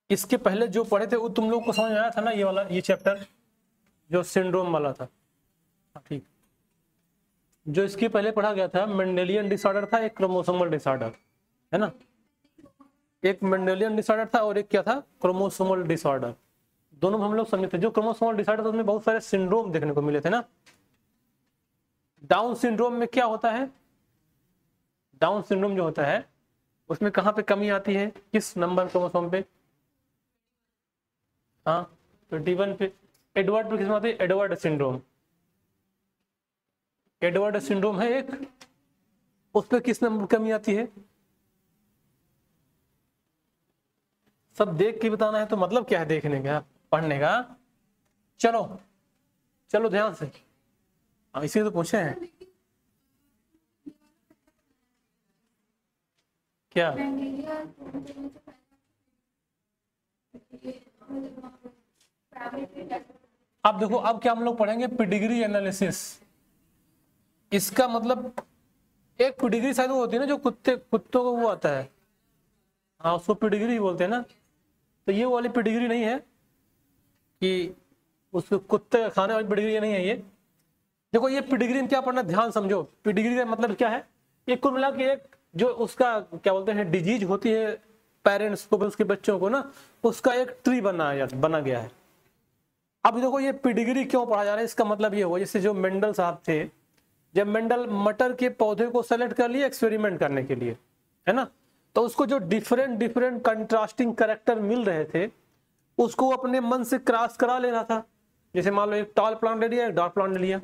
इसके पहले जो पढ़े थे वो तुम लोग को समझ में आया था ना, ये वाला, ये चैप्टर जो सिंड्रोम वाला था, ठीक। जो इसके पहले पढ़ा गया था मेंडेलियन डिसऑर्डर था, एक क्रोमोसोमल डिसऑर्डर, है ना। एक मेंडेलियन डिसऑर्डर था और एक क्या था, क्रोमोसोमल डिसऑर्डर। दोनों हम लोग समझे थे। जो क्रोमोसोमल डिसऑर्डर था उसमें बहुत सारे सिंड्रोम देखने को मिले थे ना। डाउन सिंड्रोम में क्या होता है, डाउन सिंड्रोम जो होता है उसमें कहाँ पे कमी आती है, किस नंबर क्रोमोसोम पे? हाँ 21 पे। एडवर्ड पे किसमें आती है, एडवर्ड सिंड्रोम। एडवर्ड सिंड्रोम है एक, उस पर किस नंबर कमी आती है? सब देख के बताना है, तो मतलब क्या है देखने का, पढ़ने का? चलो चलो ध्यान से, इसी तो पूछे हैं क्या। अब देखो, अब क्या हम लोग पढ़ेंगे, पेडिग्री एनालिसिस। इसका मतलब एक पेडिग्री शायद वो होती है ना जो कुत्तों को वो आता है, हाँ उसको पेडिग्री बोलते हैं ना। तो ये वाली पेडिग्री नहीं है कि उसको कुत्ते खाने वाली पेडिग्री नहीं है ये। देखो ये पेडिग्री में क्या पढ़ना, ध्यान समझो। पेडिग्री का मतलब क्या है, ये कुल मिला के एक जो उसका क्या बोलते हैं डिजीज होती है पेरेंट्स को, उसके बच्चों को ना, उसका एक ट्री बना गया है। अब देखो ये पेडिग्री क्यों पढ़ा जा रहा है, इसका मतलब ये हुआ, जैसे जो मेंडल साहब थे, जब मेंडल मटर के पौधे को सेलेक्ट कर लिए एक्सपेरिमेंट करने के लिए, है ना, तो उसको जो डिफरेंट कंट्रास्टिंग कैरेक्टर मिल रहे थे उसको अपने मन से क्रॉस करा ले रहा था। जैसे मान लो एक टॉल प्लांट ले लिया, एक डार्क प्लांट ले लिया,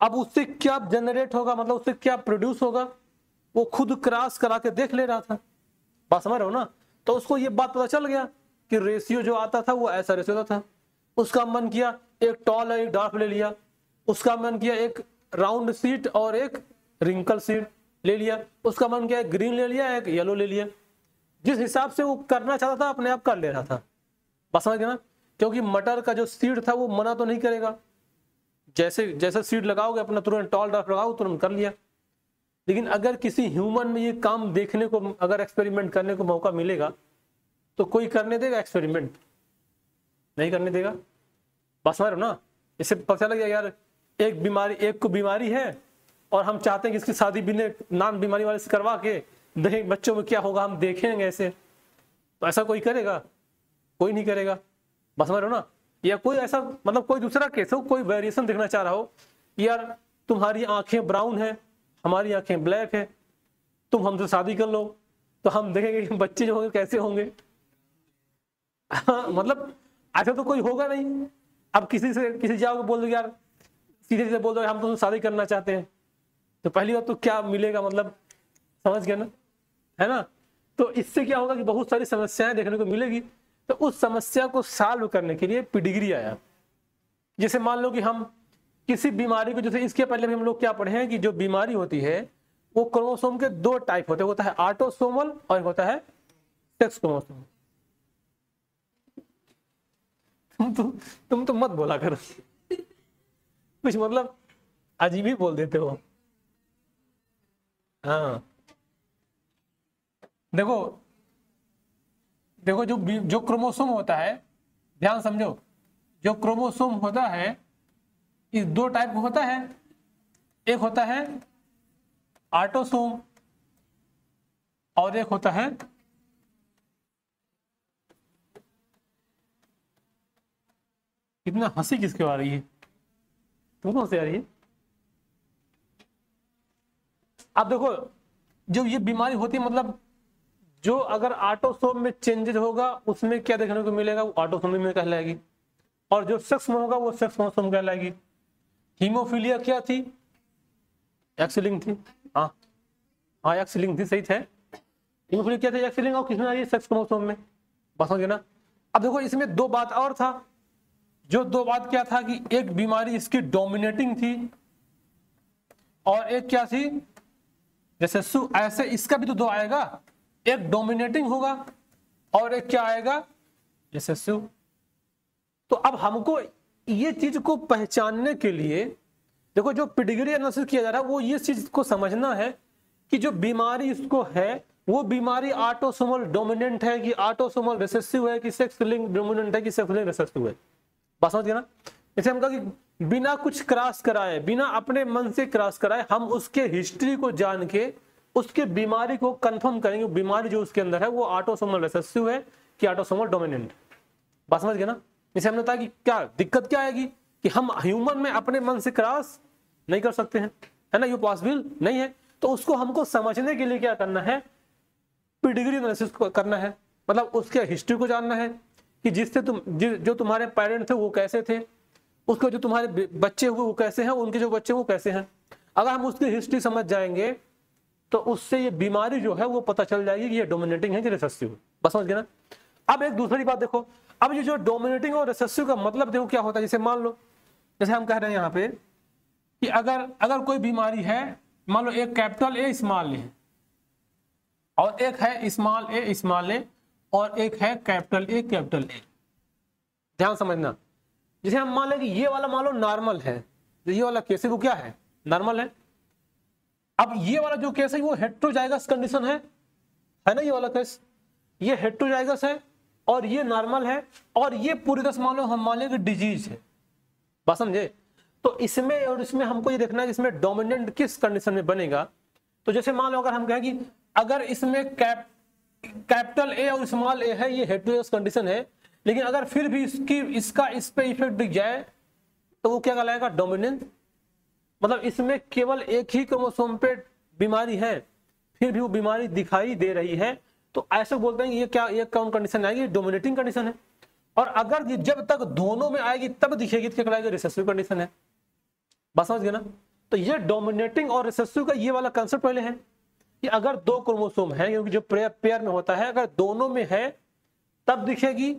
अब उससे क्या जनरेट होगा, मतलब उससे क्या प्रोड्यूस होगा, वो खुद क्रॉस करा के देख ले रहा था। बात समझ रहे हो ना। तो उसको ये बात पता चल गया कि रेशियो जो आता था वो ऐसा रेशियो था। उसका मन किया एक टॉल और एक डार्क ले लिया, उसका मन किया एक राउंड सीट और एक रिंकल सीट ले लिया, उसका मन किया एक ग्रीन ले लिया, एक येलो ले लिया। जिस हिसाब से वो करना चाहता था अपने आप कर ले रहा था। बस समझ गए ना। क्योंकि मटर का जो सीड था वो मना तो नहीं करेगा, जैसे जैसे सीड लगाओगे अपना तुरंत टॉल डार्क लगाओ तुरंत कर लिया। लेकिन अगर किसी ह्यूमन में ये काम देखने को, अगर एक्सपेरिमेंट करने को मौका मिलेगा तो कोई करने देगा एक्सपेरिमेंट? नहीं करने देगा। बस समझ रहे हो ना। इससे पता लग गया यार एक बीमारी, एक को बीमारी है और हम चाहते हैं कि इसकी शादी बिना नॉन बीमारी वाले से करवा के देखें बच्चों में क्या होगा, हम देखेंगे ऐसे। तो ऐसा कोई करेगा? कोई नहीं करेगा। बस समझ रहे हो ना। या कोई ऐसा मतलब कोई दूसरा केस हो, कोई वेरिएशन देखना चाह रहा हो, यार तुम्हारी आंखें ब्राउन है, हमारी आंखें ब्लैक है, तुम हमसे शादी कर लो तो हम देखेंगे कि बच्चे जो होंगे कैसे होंगे। मतलब ऐसा तो कोई होगा नहीं। अब किसी जाओगे बोल दो यार, सीधे सीधे बोल दो हम तुमसे शादी करना चाहते हैं, तो पहली बात तो क्या मिलेगा, मतलब समझ गए ना, है ना। तो इससे क्या होगा कि बहुत सारी समस्याएं देखने को मिलेगी। तो उस समस्या को सॉल्व करने के लिए पेडिग्री आया। जैसे मान लो कि हम किसी बीमारी को, जैसे इसके पहले भी हम लोग क्या पढ़े हैं कि जो बीमारी होती है वो क्रोमोसोम के दो टाइप होते हैं, होता है ऑटोसोमल और होता है सेक्स क्रोमोसोम। तुम तो मत बोला करो कुछ, मतलब अजीब ही बोल देते हो। हाँ देखो देखो, जो क्रोमोसोम होता है, ध्यान समझो, जो क्रोमोसोम होता है इस दो टाइप का होता है। एक होता है ऑटोसोम और एक होता है कितना हंसी किसके आ रही है, तुमको से आ रही है। अब देखो जो ये बीमारी होती है, मतलब जो अगर ऑटोसोम में चेंजेस होगा उसमें क्या देखने को मिलेगा, वो ऑटोसोम में कहलाएगी, और जो सेक्स में होगा वो सेक्स क्रोमोसोम कहलाएगी। हीमोफीलिया क्या थी, एक्स लिंक थी। हाँ हाँ एक्स लिंक थी, सही थे। हीमोफीलिया क्या थी, एक्स लिंक, और किसमें आ रही है, सेक्स क्रोमोसोम में। बस समझे ना। अब देखो इसमें दो बात और था। जो दो बात क्या था कि एक बीमारी इसकी डोमिनेटिंग थी और एक क्या थी, जैसे ऐसे इसका भी तो दो आएगा, एक डोमिनेटिंग होगा और एक क्या आएगा, जैसे सु। तो अब हमको ये चीज को पहचानने के लिए देखो जो पेडिग्री एनालिसिस किया जा रहा है वो ये चीज को समझना है कि जो बीमारी इसको है वो बीमारी ऑटोसोमल डोमिनेंट है कि ऑटोसोमल रिसेसिव है कि सेक्स लिंक्ड डोमिनेंट है कि सेक्स लिंक्ड रिसेसिव है। बात समझ गए ना। जैसे हम कहा कि बिना कुछ क्रॉस कराए, बिना अपने मन से क्रॉस कराए हम उसके हिस्ट्री को जान के उसके बीमारी को कंफर्म करेंगे, बीमारी जो उसके अंदर है वो ऑटोसोमल रिसेसिव है कि ऑटोसोमल डोमिनेंट। बात समझ गए ना। जैसे हमने कहा कि क्या दिक्कत क्या आएगी कि हम ह्यूमन में अपने मन से क्रॉस नहीं कर सकते हैं, है ना, ये पॉसिबल नहीं है। तो उसको हमको समझने के लिए क्या करना है, पेडिग्री एनालिसिस करना है, मतलब उसके हिस्ट्री को जानना है कि जिससे जो तुम्हारे पेरेंट थे वो कैसे थे, उसको जो तुम्हारे बच्चे हुए वो कैसे हैं, उनके जो बच्चे वो कैसे हैं। अगर हम उसकी हिस्ट्री समझ जाएंगे तो उससे ये बीमारी जो है वो पता चल जाएगी कि ये डोमिनेटिंग है कि रिसेसिव। बस समझ गए ना। अब एक दूसरी बात देखो, अब ये जो डोमिनेटिंग और रिसेसिव का मतलब देखो क्या होता है। जैसे मान लो, जैसे हम कह रहे हैं यहाँ पे कि अगर कोई बीमारी है, मान लो एक कैपिटल ए स्मॉल ए और एक है स्मॉल ए और एक है कैपिटल ए। ध्यान समझना। जैसे हम मान लें कि ये वाला मान लो नॉर्मल है, तो ये वाला केस है वो क्या है, नॉर्मल है। अब ये वाला जो केस है वो हेटेरोजाइगस कंडीशन है ना, ये वाला केस ये हेटेरोजाइगस है और ये नॉर्मल है और ये पूरी तरह मान लो हम मान लें कि डिजीज है। बात समझे। तो इसमें और इसमें हमको ये देखना है कि इसमें डोमिनेंट किस कंडीशन में बनेगा। तो जैसे मान लो अगर हम कहें कि अगर इसमें कैपिटल ए और स्मॉल ए है, ये हेटेरोजाइगस कंडीशन है, लेकिन अगर फिर भी इसका इस पे इफेक्ट दिख जाए तो वो क्या कहलाएगा, डोमिनेंट। मतलब इसमें केवल एक ही क्रोमोसोम पे बीमारी है फिर भी वो बीमारी दिखाई दे रही है, तो ऐसे बोलते हैं ये कौन कंडीशन आएगी, डोमिनेटिंग कंडीशन है। और अगर जब तक दोनों में आएगी तब दिखेगी तो क्या कहलाएगी, रिसेसिव कंडीशन है। बात समझ गए ना। तो ये डोमिनेटिंग और रिसेसिव का ये वाला कंसेप्ट पहले है कि अगर दो क्रोमोसोम है, क्योंकि जो पेयर में होता है, अगर दोनों में है तब दिखेगी,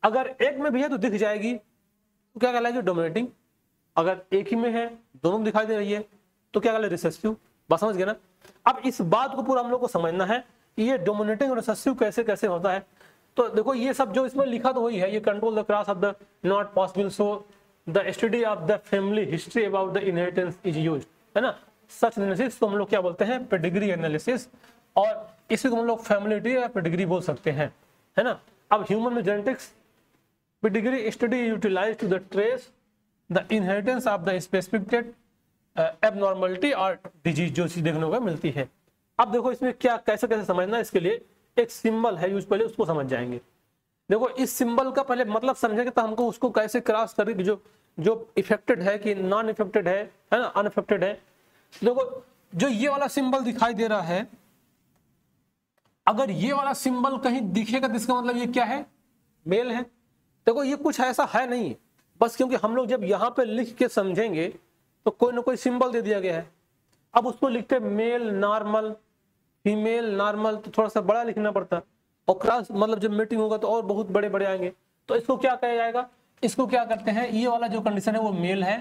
अगर एक में भी है तो दिख जाएगी, तो क्या कहलाएगी, डोमिनेटिंग। अगर एक ही में है दोनों में दिखाई दे रही है तो क्या कहलाएगी, रिसेसिव। बात समझ गए ना। अब इस बात को पूरा हम लोग को समझना है कि ये डोमिनेटिंग और रिसेसिव कैसे कैसे होता है। तो देखो ये सब जो इसमें लिखा तो वही है, ये control the cross of the not possible, so the study of the family history about the inheritance is used, है ना। सच एनालिसिस तो हम लोग क्या बोलते हैं, पेडिग्री एनालिसिस, और इसी को हम लोग फैमिली ट्री या पेडिग्री बोल सकते हैं, है ना। अब ह्यूमन में genetics pedigree study utilize to the trace the inheritance of the specific abnormality और डिजीज जो चीज देखने को मिलती है। अब देखो इसमें क्या कैसे कैसे समझना है, इसके लिए एक सिंबल है यूज, पहले उसको समझ जाएंगे। देखो इस सिंबल का पहले मतलब समझेंगे तो हमको उसको कैसे क्रॉस करके जो इफेक्टेड है कि नॉन इफेक्टेड है ना, अनइफेक्टेड है। देखो जो ये वाला सिंबल दिखाई दे रहा है, अगर ये वाला सिंबल कहीं दिखेगा तो इसका मतलब ये क्या है, मेल है। देखो ये कुछ ऐसा है नहीं, बस क्योंकि हम लोग जब यहाँ पे लिख के समझेंगे तो कोई ना कोई सिंबल दे दिया गया है। अब उसको लिखते मेल नॉर्मल, फीमेल नॉर्मल, तो थोड़ा सा बड़ा लिखना पड़ता, और क्रॉस मतलब जब मीटिंग होगा तो और बहुत बड़े बड़े आएंगे। तो इसको क्या कहा जाएगा, इसको क्या करते हैं, ये वाला जो कंडीशन है वो मेल है,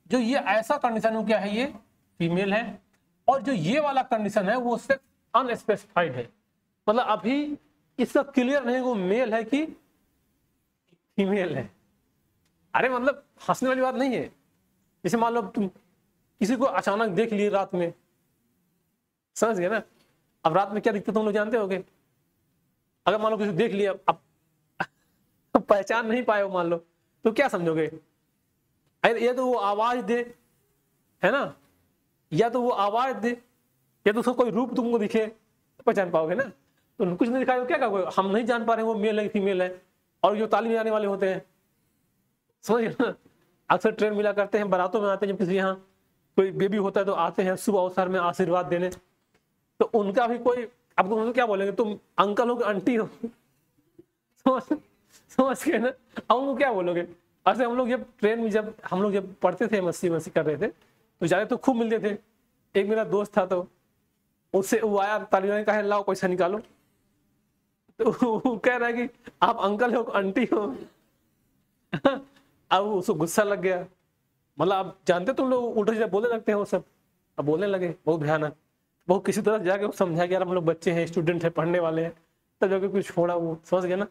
जो ये ऐसा कंडीशन है क्या है, ये फीमेल है, और जो ये वाला कंडीशन है वो सिर्फ अनस्पेसिफाइड है, मतलब अभी इसका क्लियर नहीं वो मेल है कि फीमेल है। अरे मतलब हंसने वाली बात नहीं है। जैसे मान लो तुम किसी को अचानक देख लिए रात में, समझ गए ना। अब रात में क्या दिखता तुम लोग जानते होगे। अगर मान लो किसी देख लिया, अब पहचान नहीं पाए हो मान लो, तो क्या समझोगे, ये तो वो आवाज दे, है ना, या तो वो आवाज दे, या तो उसका कोई रूप तुमको दिखे तो पहचान पाओगे ना। तो कुछ नहीं दिखाया तो क्या कहोगे, हम नहीं जान पा रहे वो मेल है फीमेल है। और जो तालीम आने वाले होते हैं, समझ ना, अक्सर ट्रेन मिला करते हैं, बारातों में आते हैं, जब किसी यहाँ कोई बेबी होता है तो आते हैं शुभ अवसर में आशीर्वाद देने, तो उनका भी कोई, अब तुम क्या बोलेंगे, तुम अंकल हो आंटी हो, समझ गए ना। अब उनको क्या बोलोगे। ऐसे हम लोग जब ट्रेन में जब हम लोग जब पढ़ते थे, मस्ती कर रहे थे, तो जाते तो खूब मिलते थे। एक मेरा दोस्त था, तो उससे वो आया तालीम कहा लाओ पैसा निकालो, तो वो कह रहा है कि आप अंकल हो आंटी हो। अब उसको गुस्सा लग गया, मतलब आप जानते तुम लोग उल्टा सीधा बोलने लगते हैं वो सब। अब बोलने लगे बहुत भयानक, बहुत किसी तरह जाके समझा कि यार हम लोग बच्चे हैं, स्टूडेंट है, पढ़ने वाले हैं, तब जाके कुछ छोड़ा वो, समझ गया ना।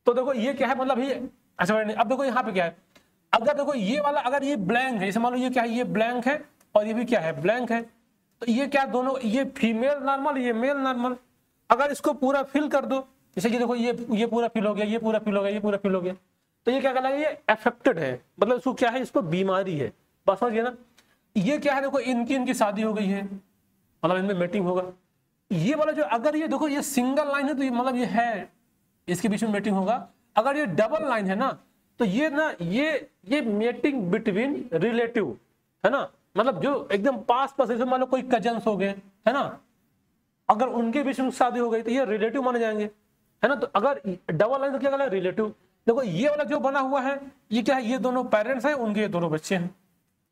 तो देखो ये क्या है, मतलब ये अच्छा। अब देखो यहाँ पे क्या है, अगर देखो ये वाला अगर ये ब्लैंक है, जैसे मान लो ये क्या है, ये ब्लैंक है और ये भी क्या है, ब्लैंक है, तो ये क्या दोनों, ये फीमेल नॉर्मल, ये मेल नॉर्मल। अगर इसको पूरा फिल कर दो, जैसे कि देखो ये पूरा फिल हो गया, ये पूरा फिल हो गया, ये पूरा फिल हो गया, तो ये क्या कहलाएगा, ये अफेक्टेड है, मतलब इसको क्या है, इसको बीमारी है। बस समझ गया ना। ये क्या है, देखो इनकी शादी हो गई है, मतलब इनमें मेटिंग होगा। ये वाला जो, अगर ये देखो ये सिंगल लाइन है तो ये मतलब ये है, इसके बीच में मेटिंग होगा। अगर ये डबल लाइन है ना, तो ये ना ये मेटिंग बिटवीन रिलेटिव है ना, मतलब जो एकदम पास जैसे मान लो कोई कजन्स हो गए है ना, अगर उनके बीच में शादी हो गई तो ये रिलेटिव माने जाएंगे, है ना। तो अगर डबल लाइन तो क्या कहलाएगा, रिलेटिव। देखो ये वाला जो बना हुआ है ये क्या है, ये दोनों पेरेंट्स है, उनके ये दोनों बच्चे हैं,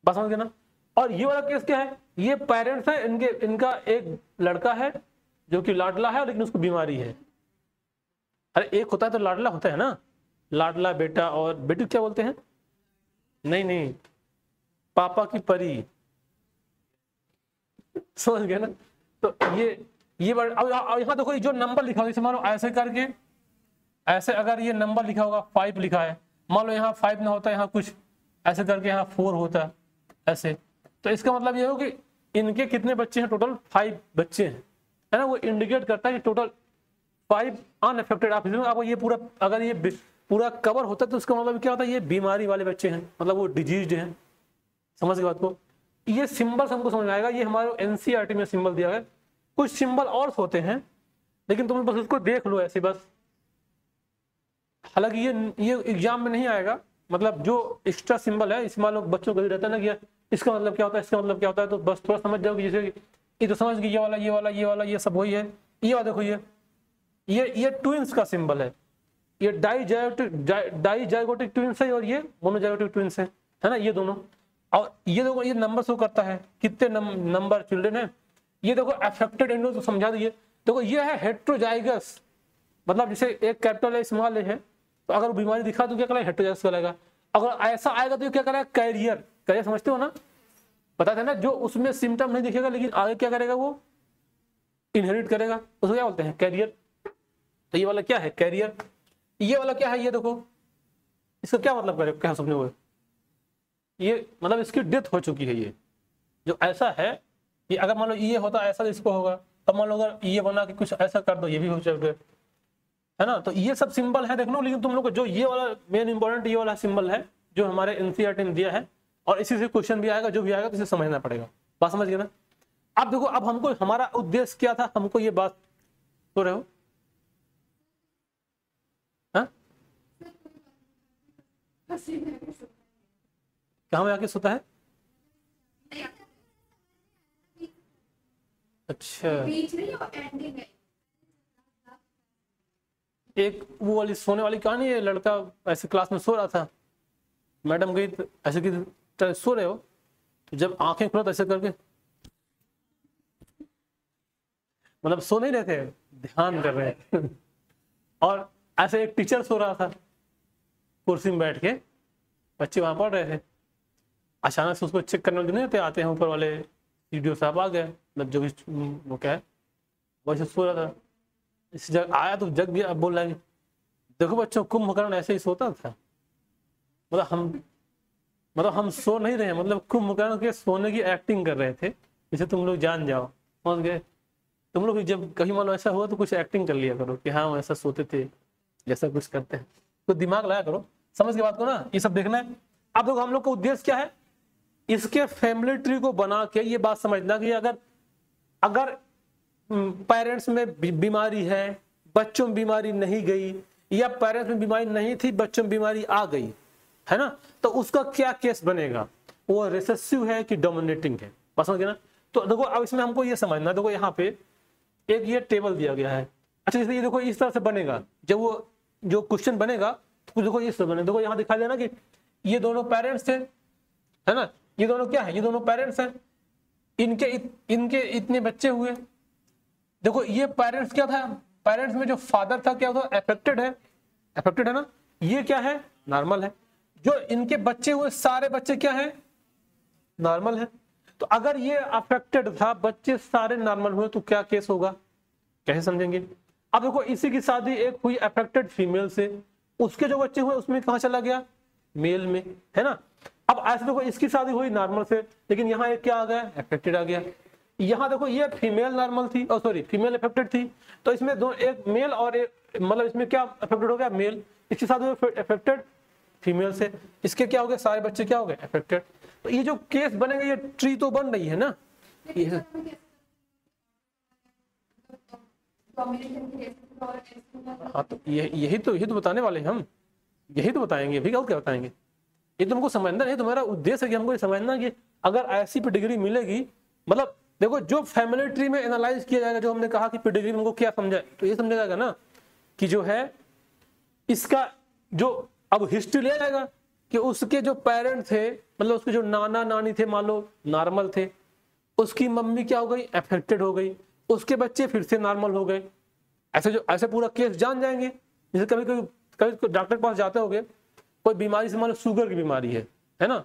बस समझ गए ना। और ये वाला केस क्या है, ये पेरेंट्स है, इनका एक लड़का है जो कि लाडला है, लेकिन उसको बीमारी है। अरे एक होता है तो लाडला होता है ना, लाडला बेटा, और बेटी क्या बोलते हैं, नहीं पापा की परी, समझ गए ना। तो ये अब यहाँ देखो जो नंबर लिखा हुआ, जैसे मान लो ऐसे करके, ऐसे अगर ये नंबर लिखा होगा 5 लिखा है, मान लो यहाँ 5 ना होता, यहाँ कुछ ऐसे करके यहाँ 4 होता ऐसे, तो इसका मतलब ये हो कि इनके कितने बच्चे हैं, टोटल 5 बच्चे हैं, है ना। वो इंडिकेट करता है कि टोटल 5 अनअफेक्टेड। आपको ये पूरा, अगर ये पूरा कवर होता है तो उसका मतलब क्या होता है, ये बीमारी वाले बच्चे हैं, मतलब वो डिजीज हैं। समझ गए बात को। ये सिंबल हमको समझ में आएगा, ये हमारे एनसीईआरटी में सिंबल दिया है। कुछ सिंबल और होते हैं लेकिन तुम बस उसको देख लो ऐसे बस, हालांकि ये एग्जाम में नहीं आएगा, मतलब जो एक्स्ट्रा सिंबल है, इसमें लोग बच्चों को रहता है ना कि इसका मतलब क्या होता है, इसका मतलब क्या होता है, तो बस थोड़ा समझ जाओ कि जैसे ये तो समझ गए, ये वाला ये वाला ये वाला ये सब वही है। ये वाला देखो ये ट्विंस का सिंबल है, ये डाइजाइगोटिक ट्विंस है और ये मोनोजाइगोटिक ट्विंस है ना, ये दोनों। और ये देखो ये नंबर शो करता है कितने नंबर चिल्ड्रन है। ये देखो अफेक्टेड एंड तो समझा दिए। देखो ये है हेट्रोजाइगस, मतलब जैसे एक कैपिटल है स्मॉल है, तो अगर बीमारी दिखा तो क्या कहलाएगा, हेट्रोजाइगस कहलाएगा। अगर ऐसा आएगा तो क्या करेगा, कैरियर। कैरियर समझते हो ना, पता था ना, जो उसमें सिम्टम नहीं दिखेगा लेकिन आगे क्या करेगा, वो इनहेरिट करेगा, उसको क्या बोलते हैं, कैरियर। तो ये वाला क्या है, कैरियर। ये वाला क्या है, ये देखो इसका क्या मतलब करेगा, क्या समझे हुए, ये मतलब इसकी डेथ हो चुकी है। ये जो ऐसा है कि अगर मान लो ये होता ऐसा इसको होगा, तब मान लो अगर ये बना के कुछ ऐसा कर दो, ये भी हो जाएगा, है ना। तो ये सब सिंबल है देख लो, लेकिन तुम लोग को जो ये वाला मेन इंपॉर्टेंट ये वाला सिंबल है जो हमारे एनसीईआरटी ने दिया है, और इसी से क्वेश्चन भी आएगा, जो भी आएगा तो इसे समझना पड़ेगा। बात समझ गए ना। अब देखो, अब हमको हमारा उद्देश्य क्या था, हमको ये बात तो रहे हो, हाँ कहाँ में आके सोता है, अच्छा एक वो वाली सोने वाली कहानी है, लड़का ऐसे क्लास में सो रहा था, मैडम गई तो ऐसे कि सो रहे हो, तो जब आंखें खुला तो ऐसे करके, मतलब सो नहीं रहे थे, ध्यान कर रहे हैं और ऐसे एक टीचर सो रहा था कुर्सी में बैठ के, बच्चे वहां पढ़ रहे थे, अचानक से उसको चेक करने नहीं आते, आते हैं ऊपर वाले सीडीओ साहब आ गए, मतलब जो भी वो क्या है वैसे सो रहा था, इस जग आया तो जग गया। अब बोल रहा है देखो बच्चों, कुंभकर्ण ऐसे ही सोता था, मतलब हम सो नहीं रहे, मतलब कुंभकर्ण के सोने की एक्टिंग कर रहे थे, इसे तुम लोग जान जाओ, समझ गए। तुम लोग जब कहीं मान लो ऐसा हुआ तो कुछ एक्टिंग कर लिया करो कि हाँ वो ऐसा सोते थे, जैसा कुछ करते हैं, तो दिमाग लगाया करो, समझ के बात को ना, ये सब देखना है। अब देखो हम लोग का उद्देश्य क्या है, इसके फैमिली ट्री को बना के ये बात समझना कि अगर पेरेंट्स में बीमारी है, बच्चों में बीमारी नहीं गई, या पेरेंट्स में बीमारी नहीं थी बच्चों में बीमारी आ गई, है ना, तो उसका क्या केस बनेगा, वो रिसेसिव है कि डोमिनेटिंग है, बस समझ गए ना। तो देखो अब इसमें हमको ये समझना, देखो यहाँ पे एक ये टेबल दिया गया है, अच्छा इसलिए ये देखो इस तरह से बनेगा, जब वो जो क्वेश्चन बनेगा तो देखो इस तरह बने, देखो यहाँ दिखाई देना कि ये दोनों पेरेंट्स थे, है ना, ये दोनों क्या है, ये दोनों पेरेंट्स हैं, इनके इतने बच्चे हुए। देखो ये पेरेंट्स क्या था, पेरेंट्स में जो फादर था क्या था, अफेक्टेड है ना, ये क्या है, नॉर्मल है। जो इनके बच्चे हुए सारे बच्चे क्या है, नॉर्मल है। तो अगर ये अफेक्टेड था, बच्चे सारे नॉर्मल हुए, तो क्या केस होगा, कैसे समझेंगे। अब देखो इसी की शादी एक हुई अफेक्टेड फीमेल से, उसके जो बच्चे हुए उसमें कहां चला गया, मेल में, है ना। अब ऐसे देखो इसकी शादी हुई नॉर्मल से, लेकिन यहाँ एक क्या आ गया, अफेक्टेड आ गया। यहाँ देखो ये फीमेल नॉर्मल थी, और सॉरी फीमेल अफेक्टेड थी, तो इसमें दो, एक मेल और एक, मतलब इसमें क्या अफेक्टेड हो गया, मेल, इसके साथ अफेक्टेड फीमेल से, इसके क्या हो गए, सारे बच्चे क्या हो गए, अफेक्टेड। तो ये जो केस बनेगा, ये ट्री तो बन रही है ना, ये हाँ, तो यही तो बताने वाले हैं हम, यही तो बताएंगे अभी, क्या बताएंगे, ये तुमको समझना है, तुम्हारा उद्देश्य है कि हमको ये समझना कि अगर ऐसी पेडिग्री मिलेगी, मतलब देखो जो फैमिली ट्री में एनालाइज किया जाएगा, जो हमने कहा कि पेडिग्री में हमको क्या समझा, तो ये समझा जाएगा ना कि जो है इसका जो अब हिस्ट्री लिया जाएगा कि उसके जो पेरेंट थे, मतलब उसके जो नाना नानी थे, मान लो नॉर्मल थे, उसकी मम्मी क्या हो गई, अफेक्टेड हो गई, उसके बच्चे फिर से नॉर्मल हो गए, ऐसे पूरा केस जान जाएंगे। जैसे कभी कभी डॉक्टर के पास जाते होंगे, कोई बीमारी से, मान लो शुगर की बीमारी है ना,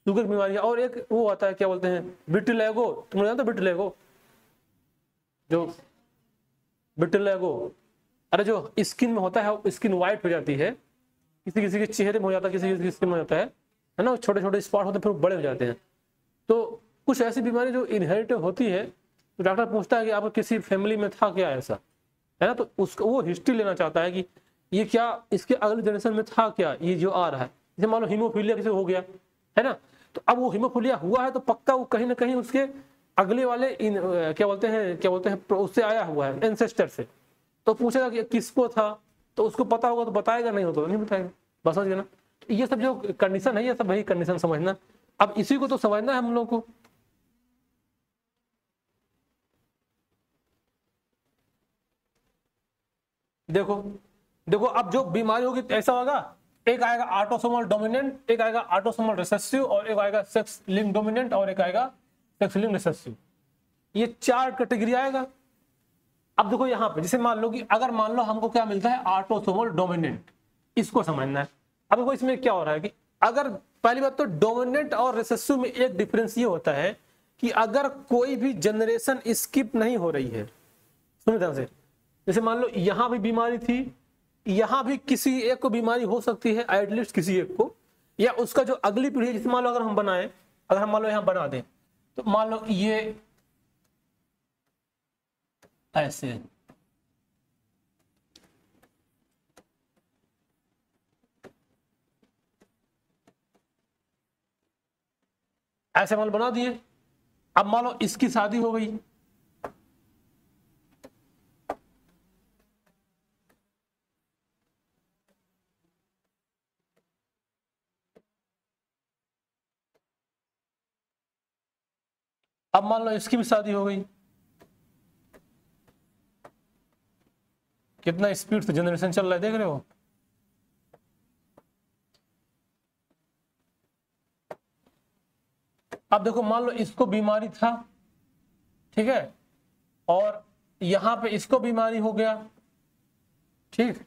शुगर की बीमारी है, और एक वो आता है क्या बोलते हैं, विटिलिगो, तुम जानते हो विटिलिगो, जो विटिलिगो, अरे जो स्किन में होता है, स्किन व्हाइट हो जाती है, किसी किसी के चेहरे में हो जाता है, किसी किसी स्किन में होता है ना, छोटे छोटे स्पॉट होते हैं, फिर बड़े हो जाते हैं। तो कुछ ऐसी बीमारी जो इनहेरिट होती है, तो डॉक्टर पूछता है कि आपको किसी फैमिली में था क्या ऐसा, है ना, तो उसको वो हिस्ट्री लेना चाहता है कि ये क्या इसके अगले जनरेशन में था क्या, ये जो आ रहा है। जैसे मान लो हीमोफीलिया किसी हो गया, है ना, तो अब वो हीमोफीलिया हुआ है तो पक्का वो कहीं ना कहीं उसके अगले वाले क्या बोलते हैं उससे आया हुआ है, एंसेस्टर से। तो पूछेगा कि किसको था, तो उसको पता होगा तो बताएगा, नहीं हो तो नहीं बताएगा, बस समझ गए ना। तो ये सब जो कंडीशन है, ये सब वही कंडीशन समझना। अब इसी को तो समझना है हम लोग को। देखो देखो अब जो बीमारी होगी ऐसा होगा, एक आएगा ऑटोसोमल डोमिनेंट, एक आएगा ऑटोसोमल रिसेसिव, और एक आएगा सेक्स लिंक डोमिनेंट, और एक आएगा सेक्स लिंक रिसेसिव। ये 4 कैटेगरी आएगा। अब देखो यहाँ पे जैसे मान लो कि अगर मान लो हमको क्या मिलता है, ऑटोसोमल डोमिनेंट, इसको समझना है। अब देखो इसमें क्या हो रहा है कि अगर पहली बात तो डोमिनेंट और रिसेसिव में एक डिफरेंस ये होता है कि अगर कोई भी जनरेशन स्किप नहीं हो रही है, सुनिए ध्यान से, जैसे मान लो यहां भी बीमारी थी, यहां भी किसी एक को बीमारी हो सकती है, एटलीस्ट किसी एक को, या उसका जो अगली पीढ़ी, जैसे मान लो अगर हम बनाए, अगर हम मान लो यहां बना दें, तो मान लो ये ऐसे, ऐसे मान लो बना दिए। अब मान लो इसकी शादी हो गई, अब मान लो इसकी भी शादी हो गई, कितना स्पीड से जनरेशन चल रहा है, देख रहे हो। अब देखो मान लो इसको बीमारी था, ठीक है, और यहां पे इसको बीमारी हो गया, ठीक।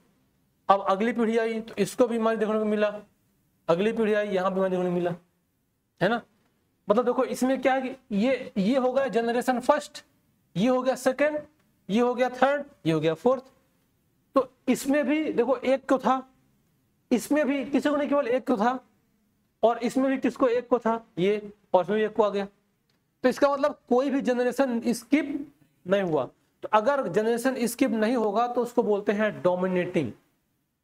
अब अगली पीढ़ी आई तो इसको बीमारी देखने को मिला, अगली पीढ़ी आई यहां बीमारी देखने को मिला, है ना। मतलब देखो इसमें क्या है कि ये हो गया जनरेशन फर्स्ट, ये हो गया सेकंड, ये हो गया थर्ड, ये हो गया फोर्थ। तो इसमें भी देखो एक को था, इसमें भी किसी को नहीं, केवल एक को था, और इसमें भी किसको, एक को था ये, और इसमें भी एक को आ गया। तो इसका मतलब कोई भी जनरेशन स्किप नहीं हुआ। तो अगर जनरेशन स्किप नहीं होगा तो उसको बोलते हैं डोमिनेटिंग।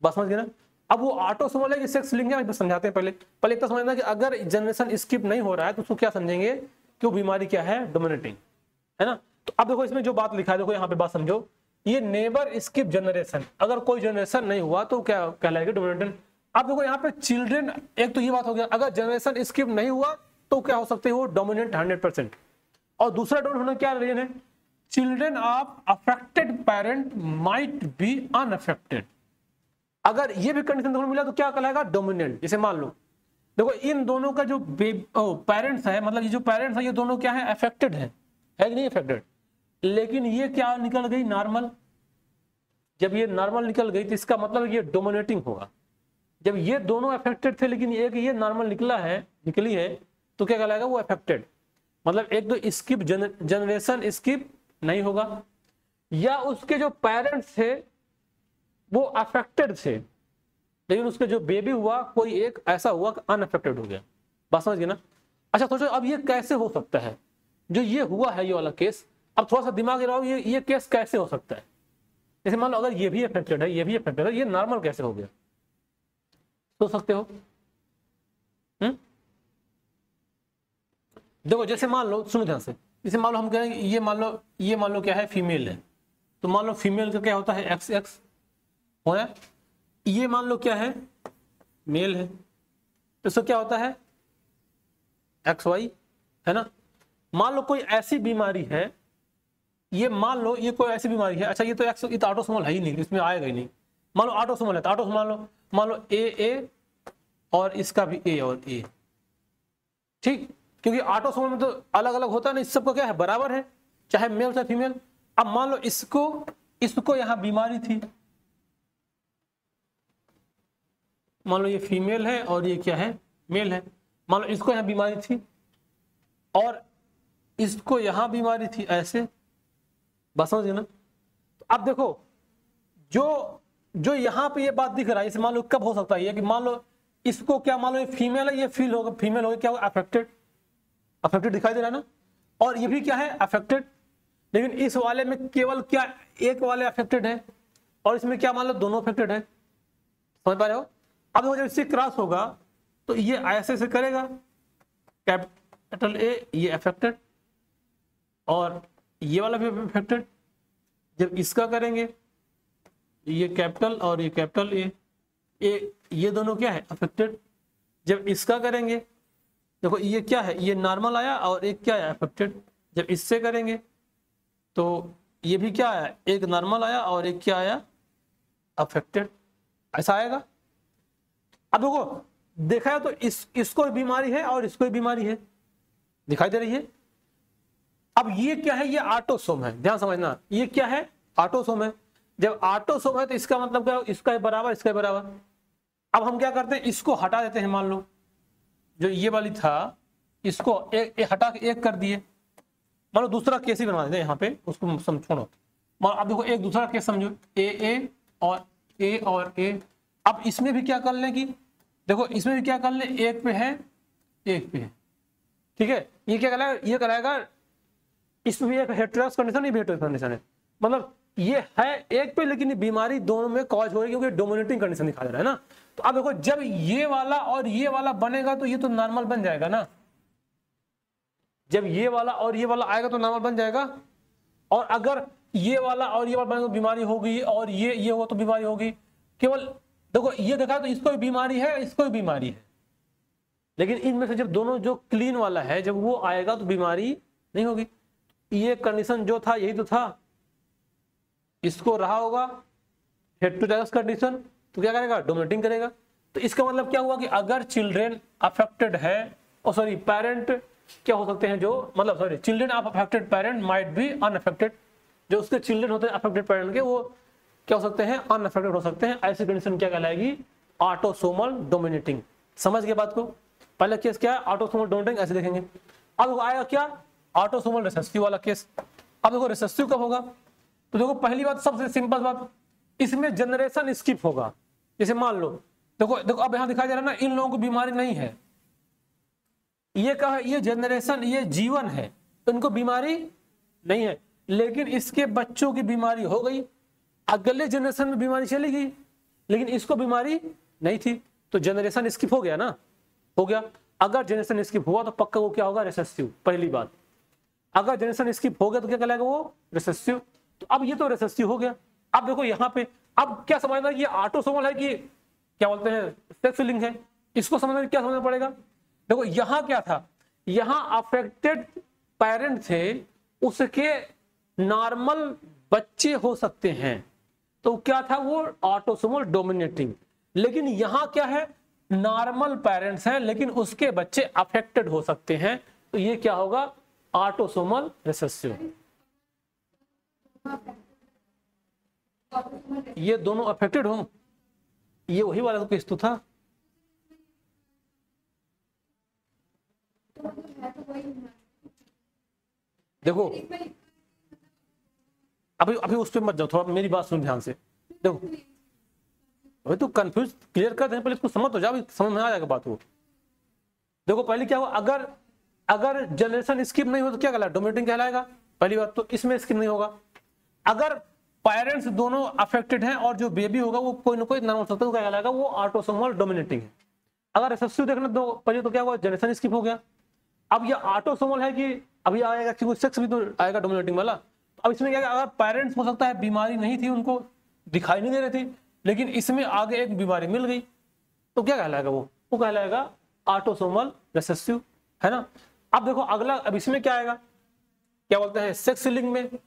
बस समझ गए ना। अब वो ऑटोसोमल है कि सेक्स लिंक है, समझाते हैं। पहले इतना समझना कि अगर जनरेशन स्किप नहीं हो रहा है तो उसको क्या समझेंगे कि वो बीमारी क्या है, डोमिनेटिंग, है ना। तो अब देखो इसमें जो बात लिखा है, देखो यहाँ पे बात समझो, ये नेवर स्किप जनरेशन, अगर कोई जनरेशन नहीं हुआ तो क्या कहलाएगा, डोमिनेटिंग। अब देखो यहाँ पे चिल्ड्रन, एक तो ये बात हो गया, अगर जनरेशन स्किप नहीं हुआ तो क्या हो सकते हैं, वो डोमिनेंट 100%। और दूसरा डोमिनेंट होना क्या रीजन है, children of affected parent might be unaffected. अगर ये भी कंडीशन देखने को मिला तो क्या कहलाएगा, डोमिनेंट। जैसे मान लो देखो इन दोनों का जो पेरेंट्स है, मतलब ये जो पेरेंट्स है, ये दोनों क्या है, अफेक्टेड है कि नहीं अफेक्टेड, लेकिन ये क्या निकल गई, नॉर्मल। जब ये नॉर्मल निकल गई तो इसका मतलब ये डोमिनेटिंग होगा। जब ये दोनों अफेक्टेड थे लेकिन एक ये नॉर्मल निकली है तो क्या कहलाएगा, वो अफेक्टेड। मतलब एक तो स्किप जनरेशन स्किप नहीं होगा, या उसके जो पेरेंट्स थे वो अफेक्टेड थे लेकिन उसके जो बेबी हुआ कोई एक ऐसा हुआ अनअफेक्टेड हो गया। बात समझ गए ना। अच्छा सोचो अब ये कैसे हो सकता है, जो ये हुआ है ये वाला केस, अब थोड़ा सा दिमाग लगाओ, ये केस कैसे हो सकता है। जैसे मान लो अगर ये भी अफेक्टेड है, ये भी अफेक्टेड है, ये नॉर्मल कैसे हो गया, सोच सकते हो। देखो जैसे मान लो, सुनो ध्यान से, जैसे मान लो हम कहेंगे ये मान लो क्या है, फीमेल है, तो मान लो फीमेल का क्या होता है XX हो है, ये मान लो क्या है मेल है, तो इसका क्या होता है XY है ना। मान लो कोई ऐसी बीमारी है, ये मान लो ये कोई ऐसी बीमारी है, अच्छा ये तो ये तो ऑटोसोमल है ही नहीं, इसमें आएगा ही नहीं। मान लो ऑटोसोमल है तो ऑटोसोमल मान लो A और इसका भी A और A, ठीक, क्योंकि ऑटोसोमल में तो अलग अलग होता है ना, इस सबका क्या है बराबर है, चाहे मेल चाहे फीमेल। अब मान लो इसको यहां बीमारी थी, मान लो ये फीमेल है और ये क्या है मेल है, मान लो इसको यहां बीमारी थी और इसको यहां बीमारी थी, ऐसे बस समझ गए ना। तो अब देखो जो यहां पे ये बात दिख रहा है, इसे मान लो कब हो सकता है कि मान लो इसको क्या, मान लो ये फीमेल है, ये फीमेल होगा क्या होगा अफेक्टेड दिखाई दे रहा है ना, और ये भी क्या है अफेक्टेड, लेकिन इस वाले में केवल क्या एक वाले अफेक्टेड है और इसमें क्या मान लो दोनों अफेक्टेड है, समझ पा रहे हो। अब जब इससे क्रॉस होगा तो ये ऐसे करेगा, कैपिटल A ये अफेक्टेड और ये वाला भी अफेक्टेड। जब इसका करेंगे ये कैपिटल और ये कैपिटल A ये दोनों क्या है अफेक्टेड। जब इसका करेंगे देखो ये क्या है, ये नॉर्मल आया और एक क्या है अफेक्टेड। जब इससे करेंगे तो ये भी क्या आया, एक नॉर्मल आया और एक क्या आया अफेक्टेड, ऐसा आएगा। अब देखो देखा है तो इसको बीमारी है और इसको बीमारी है, दिखाई दे रही है। अब ये क्या है, ये ऑटोसोम है, ध्यान समझना, ये क्या है ऑटोसोम है। जब ऑटोसोम है तो इसका मतलब क्या, इसका बराबर इसका बराबर। अब हम क्या करते हैं, इसको हटा देते हैं, मान लो जो ये वाली था इसको एक हटा के एक कर दिए, मान लो दूसरा केस ही बनवा देते हैं यहाँ पे, उसको छोड़ो। अब देखो एक दूसरा केस समझो, A और A। अब इसमें भी क्या कर लें कि देखो इसमें भी क्या कर लें, एक पे है एक पे है, ठीक है। ये क्या कराएगा, ये कराएगा इसमें भी एक हेटेरोजेगस कंडीशन, ये भी हेटेरोजेगस कंडीशन है, मतलब ये है एक पे लेकिन बीमारी दोनों में कॉज हो रही है क्योंकि डोमिनेटिंग कंडीशन दिखा रहा है ना। तो अब देखो जब ये वाला और ये वाला बनेगा तो ये तो नॉर्मल बन जाएगा ना, जब ये वाला और ये वाला आएगा तो नॉर्मल बन जाएगा। और अगर ये वाला और ये वाला बनेगा तो बीमारी होगी, और ये होगा तो बीमारी होगी। केवल देखो ये देखा तो इसको भी बीमारी है, इसको भी बीमारी है, लेकिन इनमें से जब दोनों जो क्लीन वाला है जब वो आएगा तो बीमारी नहीं होगी। ये कंडीशन जो था यही तो था, इसको रहा होगा हेटेरोजेगस कंडीशन तो क्या करेगा डोमिनेटिंग करेगा। तो इसका मतलब क्या हुआ कि अगर चिल्ड्रेन अफेक्टेड है, सॉरी पेरेंट क्या हो सकते हैं जो, मतलब sorry children of affected parent might be unaffected, जो उसके चिल्ड्रेन होते हैं अफेक्टेड पेरेंट के वो क्या हो सकते हैं अनअफेक्टेड हो सकते हैं। ऐसी कंडीशन क्या कहलाएगी ऑटोसोमल डोमिनेटिंग। समझ गए बात को। पहले केस क्या है ऑटोसोमल डोमिनेटिंग, ऐसे देखेंगे। अब आएगा क्या ऑटोसोमल रिसेसिव वाला केस। अब देखो रिसेसिव कब होगा, तो देखो पहली बात सबसे सिंपल बात, इसमें जनरेशन स्किप होगा। जैसे मान लो देखो अब यहां दिखाई दे रहा है ना, इन लोगों को बीमारी नहीं है, ये कहा ये जनरेशन ये जीवन है तो इनको बीमारी नहीं है, लेकिन इसके बच्चों की बीमारी हो गई, अगले जनरेशन में बीमारी चली गई लेकिन इसको बीमारी नहीं थी, तो जनरेशन स्किप हो गया ना, हो गया। अगर जनरेशन स्किप हुआ तो पक्का वो क्या होगा रिसेसिव, पहली बात। अगर जनरेशन स्किप हो गया तो क्या कहलाएगा वो रिसेसिव। तो अब ये तो रिसेसिव हो गया। अब देखो यहाँ पे अब क्या समझना, ये ऑटोसोमल है कि क्या बोलते हैं सेक्स लिंक है, इसको समझना क्या समझना पड़ेगा। देखो यहाँ क्या था, यहाँ अफेक्टेड पेरेंट थे, उसके नॉर्मल बच्चे हो सकते हैं, तो क्या था वो ऑटोसोमल डोमिनेटिंग। लेकिन यहाँ क्या है नॉर्मल पेरेंट्स हैं लेकिन उसके बच्चे अफेक्टेड हो सकते हैं, तो ये क्या होगा ऑटोसोमल रिसेसिव। ये दोनों अफेक्टेड हो, ये वही वाला तो केस तो था। देखो अभी उस पर मत जाओ, थोड़ा मेरी बात सुन ध्यान से। देखो अभी तो कंफ्यूज क्लियर कर दें, पहले इसको समझ तो जाओ, समझ में आ जाएगा बात वो। देखो पहले क्या हुआ, अगर अगर जनरेशन स्किप नहीं हो तो क्या कहलाएगा, डोमिनेटिंग कहलाएगा। पहली बात तो इसमें स्किप नहीं होगा। अगर पेरेंट्स दोनों अफेक्टेड हैं और जो बेबी होगा वो कोई ना कोई नॉर्मल हो सकता है, तो क्या कहलाएगा, वो ऑटोसोमल डोमिनेटिंग है। अगर रिसेसिव देखना तो पहले तो क्या हुआ, जनरेशन स्किप हो गया। अब ये ऑटोसोमल है कि अभी आएगा, क्योंकि सेक्स भी तो आएगा डोमिनेटिंग वाला। अब इसमें क्या, अगर पेरेंट्स हो सकता है बीमारी नहीं थी, उनको दिखाई नहीं दे रही थी, लेकिन इसमें आगे एक बीमारी मिल गई, तो क्या कहलाएगा, वो कहलाएगा ऑटोसोमल रिसेसिव, है ना। अब देखो अगला, अब इसमें क्या आएगा, क्या बोलते हैं, सेक्स लिंक में।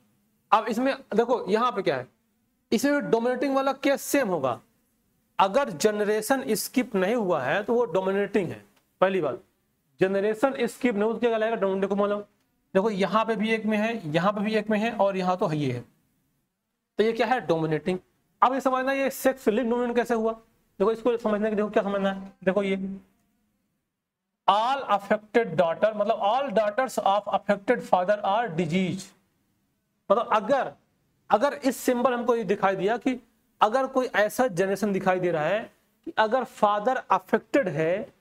अब इसमें देखो यहाँ पे क्या है, इसमें डोमिनेटिंग वाला केस सेम होगा। अगर जनरेशन स्किप नहीं हुआ है तो वो डोमिनेटिंग है। पहली बात, जनरेशन स्किप नहीं हो क्या कहलाएगा, डोमिनेटिंग को मालूम। देखो यहाँ पे भी एक में है, यहाँ पे भी एक में है, और यहाँ तो ये है, तो ये क्या है, डोमिनेटिंग। अब ये समझना ये सेक्स लिंक डोमिनेंट कैसे हुआ। देखो इसको समझने के, देखो क्या समझना है, देखो ये ऑल अफेक्टेड डॉटर, मतलब all daughters of affected father are disease. मतलब अगर इस सिंबल हमको ये दिखाई दिया कि अगर कोई ऐसा जनरेशन दिखाई दे रहा है कि अगर फादर अफेक्टेड है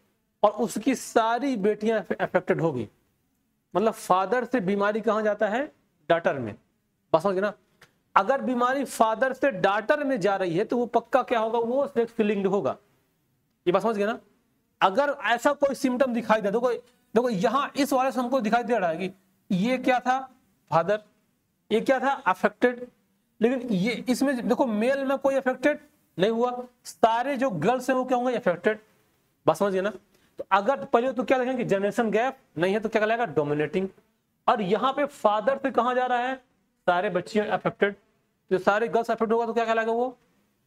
और उसकी सारी बेटियां अफेक्टेड होगी, मतलब फादर से बीमारी कहां जाता है, डॉटर में। बस समझ गए ना। अगर बीमारी फादर से डॉटर में जा रही है तो वो पक्का क्या होगा, वो सेक्स लिंक्ड होगा। ये बात समझ गए ना। अगर ऐसा कोई सिम्टम दिखाई दे, देखो यहाँ इस वाले से हमको दिखाई दे रहा है कि ये क्या था, फादर, ये क्या था, अफेक्टेड, लेकिन ये इसमें देखो मेल में कोई अफेक्टेड नहीं हुआ, सारे जो गर्ल्स हैं वो क्या होंगे, अफेक्टेड। बात समझिए ना। तो अगर पहले तो क्या देखेंगे, जनरेशन गैप नहीं है तो क्या कहलाएगा, डोमिनेटिंग। और यहाँ पे फादर से कहाँ जा रहा है, सारे बच्चे अफेक्टेड, जो सारे गर्ल्स अफेक्ट होगा तो क्या कहलाएगा वो,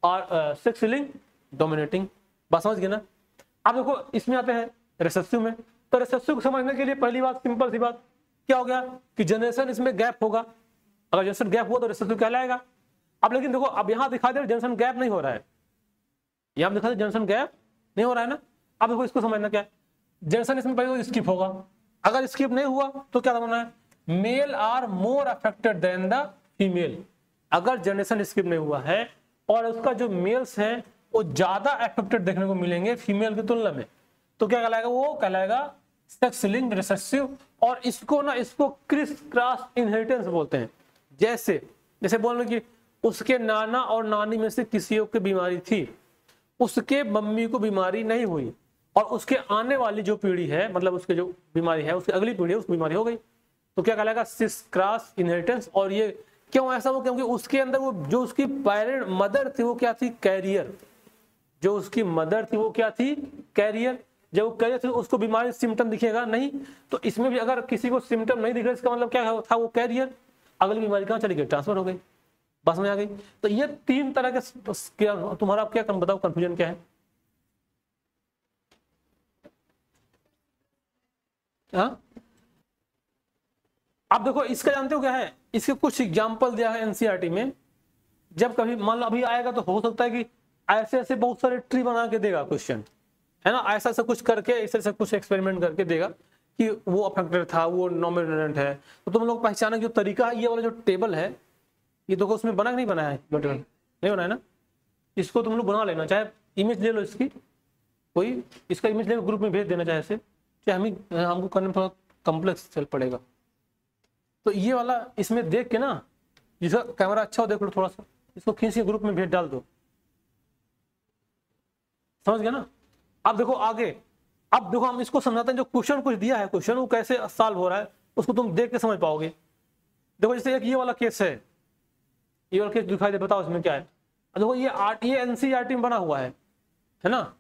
और सेक्स लिंक डोमिनेटिंग। बात समझ गए ना। अब देखो इसमें आते हैं रिसेसिव में। तो रिसेसिव को समझने के लिए पहली बात, सिंपल सी बात, क्या हो गया कि जनरेशन इसमें गैप होगा। अगर जनरेशन गैप हुआ तो रिसेसिव कहलाएगा। अब लेकिन देखो अब यहाँ दिखा दे जनरेशन गैप नहीं हो रहा है, यहाँ दिखा दे जनरेशन गैप नहीं हो रहा है ना। अब देखो इसको समझना क्या है, जनरेशन इसमें पहले तो स्किप होगा। अगर स्किप नहीं हुआ तो क्या समझना है, male are more affected than the female. अगर जनरेशन स्किप नहीं हुआ है और उसका जो मेल्स है वो ज्यादा अफेक्टेड देखने को मिलेंगे फीमेल की तुलना में, तो क्या कहलाएगा, वो कहलाएगा सेक्स लिंक्ड रिसेसिव। और इसको क्रिस क्रॉस इनहेरिटेंस बोलते हैं। जैसे बोल रहे कि उसके नाना और नानी में से किसी की बीमारी थी, उसके मम्मी को बीमारी नहीं हुई, और उसके आने वाली जो पीढ़ी है, मतलब उसके जो बीमारी है उसकी अगली पीढ़ी है उसकी बीमारी हो गई, तो क्या कहलाएगा, सिस क्रॉस इनहेरिटेंस। और ये क्यों ऐसा हो, क्योंकि उसके अंदर वो जो उसकी पेरेंट मदर थी वो क्या थी, कैरियर। जो उसकी मदर थी वो क्या थी, कैरियर। जब वो कैरियर थी उसको बीमारी सिम्टम दिखेगा नहीं, तो इसमें भी अगर किसी को सिम्टम नहीं दिख रहा इसका मतलब क्या था, वो कैरियर। अगली बीमारी कहाँ चली गई, ट्रांसफर हो गई। बस में आ गई। तो ये तीन तरह के, तुम्हारा क्या बताओ कंफ्यूजन क्या है। हाँ आप देखो इसका जानते हो क्या है, इसके कुछ एग्जाम्पल दिया है एनसीईआरटी में। जब कभी मान लो अभी आएगा तो हो सकता है कि ऐसे ऐसे बहुत सारे ट्री बना के देगा क्वेश्चन, है ना, ऐसा ऐसा कुछ करके, ऐसे कुछ एक्सपेरिमेंट करके देगा कि वो अफेक्टेड था, वो नॉमिनेंट है। तो तुम लोग पहचाने जो तरीका है, ये वाला जो टेबल है, ये देखो उसमें बना कि नहीं बनाया है, नहीं बनाया ना। इसको तुम लोग बना लेना, चाहे इमेज ले लो इसकी, कोई इसका इमेज ले ग्रुप में भेज देना, चाहे ऐसे, चाहे हमको करने में थोड़ा कॉम्प्लेक्स चल पड़ेगा। तो ये वाला इसमें देख के ना, जिसका कैमरा अच्छा हो देख लो थोड़ा सा, इसको खींच के ग्रुप में भेज डाल दो, समझ गया ना। अब देखो आगे, अब देखो हम इसको समझाते हैं, जो क्वेश्चन कुछ दिया है, क्वेश्चन वो कैसे सॉल्व हो रहा है उसको तुम देख के समझ पाओगे। देखो जैसे एक ये वाला केस है, ये वाला केस दिखाई दे, बताओ इसमें क्या है। देखो ये एनसीईआरटी में बना हुआ है ना।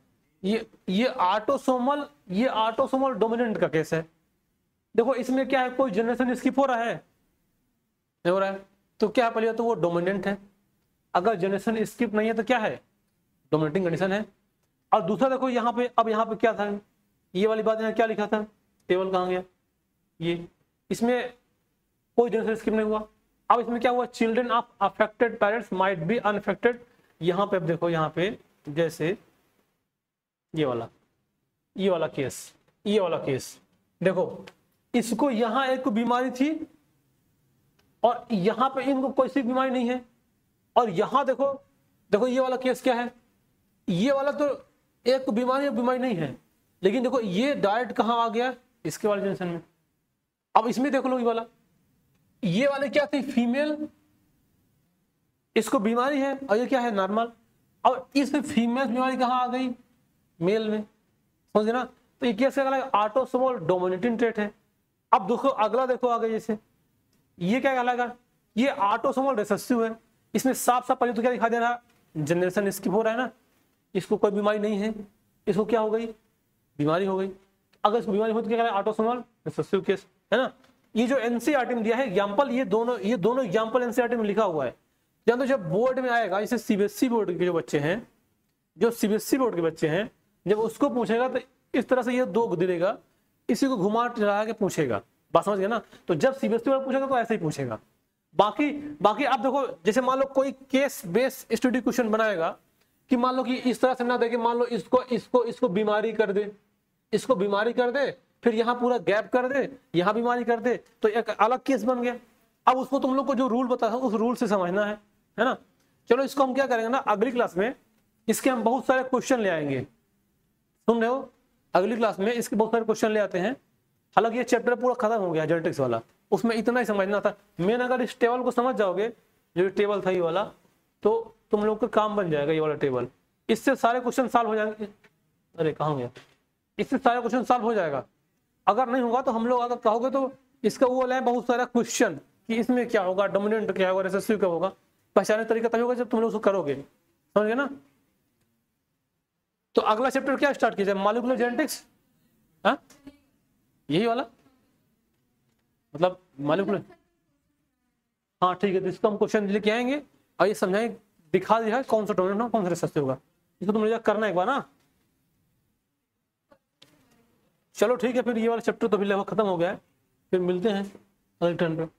ये ऑटोसोमल डोमिनेंट का केस है। देखो इसमें क्या है, कोई जनरेशन स्किप हो रहा है, नहीं हो रहा है, तो क्या है, पहले तो वो डोमिनेंट है। अगर जनरेशन स्किप नहीं है तो क्या है, डोमिनेटिंग कंडीशन है। और दूसरा देखो यहाँ पे, अब यहाँ पे क्या था, ये वाली बात यहाँ क्या लिखा था, टेबल कहाँ गया, ये इसमें कोई जनरेशन स्किप नहीं हुआ। अब इसमें क्या हुआ, children of affected parents might be unaffected. यहाँ पे अब देखो, यहाँ पे जैसे ये वाला केस देखो, इसको यहाँ एक बीमारी थी और यहाँ पे इनको कोई सी बीमारी नहीं है। और यहाँ देखो ये वाला केस क्या है, ये वाला तो एक बीमारी नहीं है, लेकिन देखो ये डायरेक्ट कहाँ आ गया, इसके वाले जनरेशन में। अब इसमें देख लो ये वाले क्या थे, फीमेल, इसको बीमारी है, और ये क्या है, नॉर्मल। अब इसमें फीमेल बीमारी कहाँ आ गई, मेल में, समझे ना। तो ये कैसे कहलाएगा, ऑटोसोमल डोमिनेटिंग ट्रेट है। अब देखो अगला, देखो आगे, जैसे ये क्या कहलाएगा, ये ऑटोसोमल रिसेसिव है। इसमें साफ साफ पहले तो क्या दिखा दे रहा, जनरेशन स्किप हो रहा है ना, इसको कोई बीमारी नहीं है, इसको क्या हो गई, बीमारी हो गई। अगर इसको बीमारी हो तो क्या कहलाएगा, ऑटोसोमल रिसेसिव केस, है ना। ये जो एनसीईआरटी में दिया है एग्जाम्पल, ये दोनों एग्जाम्पल एनसीईआरटी में लिखा हुआ है। तो जब बोर्ड में आएगा, जैसे सीबीएसई बोर्ड के जो बच्चे हैं, जब उसको पूछेगा तो इस तरह से ये दो दिलेगा, इसी को घुमा चढ़ा के पूछेगा, बात समझ गए ना। तो जब सीबीएसई बोर्ड पूछेगा तो ऐसे ही पूछेगा। बाकी आप देखो, जैसे मान लो कोई केस बेस स्टडी क्वेश्चन बनाएगा कि मान लो कि इस तरह से ना दे कि मान लो इसको बीमारी कर दे, इसको बीमारी कर दे, फिर यहाँ पूरा गैप कर दे, यहाँ बीमारी कर दे, तो एक अलग केस बन गया। अब उसको तुम लोग को जो रूल बताया उस रूल से समझना है ना। चलो इसको हम क्या करेंगे ना, अगली क्लास में इसके हम बहुत सारे क्वेश्चन ले आएंगे, सुन रहे हो, अगली क्लास में इसके बहुत सारे क्वेश्चन ले आते हैं। हालांकि ये चैप्टर पूरा खत्म हो गया जेनेटिक्स वाला, उसमें इतना ही समझना था मेन। अगर इस टेबल को समझ जाओगे, जो टेबल था ये वाला, तो तुम लोग का काम बन जाएगा ये वाला टेबल। इससे सारे क्वेश्चन सॉल्व हो जाएंगे। अरे कहाँ गया, इससे सारे क्वेश्चन सॉल्व हो जाएगा। अगर नहीं होगा तो हम लोग अगर कहोगे तो इसका वो वाला है बहुत सारा क्वेश्चन कि इसमें क्या होगा, डोमिनेंट क्या होगा, रिसेसिव क्या होगा, पहचानने का तरीका तभी होगा जब तुम लोग उसको करोगे, समझ गए ना। तो अगला चैप्टर क्या स्टार्ट किया जाए, मॉलिक्यूलर जेनेटिक्स, हाँ यही वाला, मतलब मॉलिक्यूलर, हाँ ठीक है। तो इसको हम क्वेश्चन लेके आएंगे और ये समझाएंगे, दिखा दिया कौन सा डोमिनेंट होगा, कौन सा रिसेसिव होगा। इसको तुम लोग करना एक बार ना। चलो ठीक है, फिर ये वाला चैप्टर तो भी लगभग खत्म हो गया है, फिर मिलते हैं अगले टर्न पे।